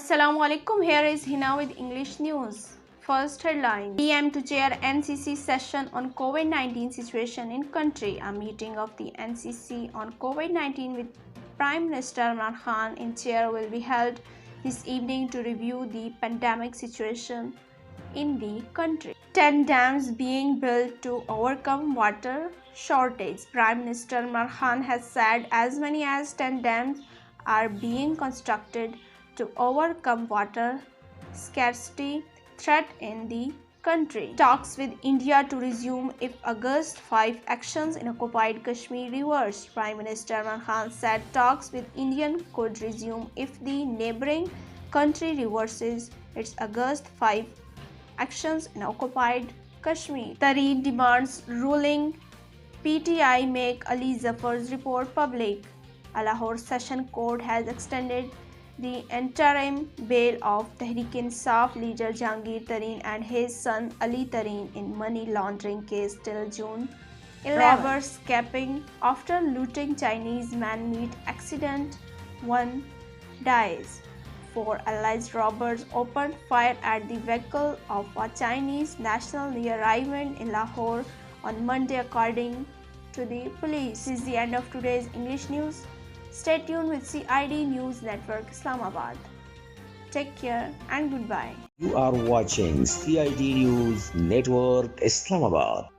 Assalamu alaikum. Here is Hina with English news. First headline: PM to chair NCC session on COVID-19 situation in country. A meeting of the NCC on COVID-19 with Prime Minister Imran Khan in chair will be held this evening to review the pandemic situation in the country. 10 dams being built to overcome water shortage. Prime Minister Imran Khan has said as many as 10 dams are being constructed to overcome water scarcity threat in the country. Talks with India to resume if August 5 actions in occupied Kashmir reversed. Prime Minister Imran Khan said talks with India could resume if the neighboring country reverses its August 5 actions in occupied Kashmir. Tareen demands ruling PTI make Ali Zafar's report public. A Lahore Session Court has extended the interim bail of Tehreek-e-Insaf leader Jahangir Tareen and his son Ali Tareen in money laundering case till June 11. Robbers escaping after looting Chinese man meet accident, one dies. 4 alleged robbers opened fire at the vehicle of a Chinese national near Raiwind in Lahore on Monday, according to the police. This is the end of today's English news. Stay tuned with CID News Network Islamabad. Take care and goodbye. You are watching CID News Network Islamabad.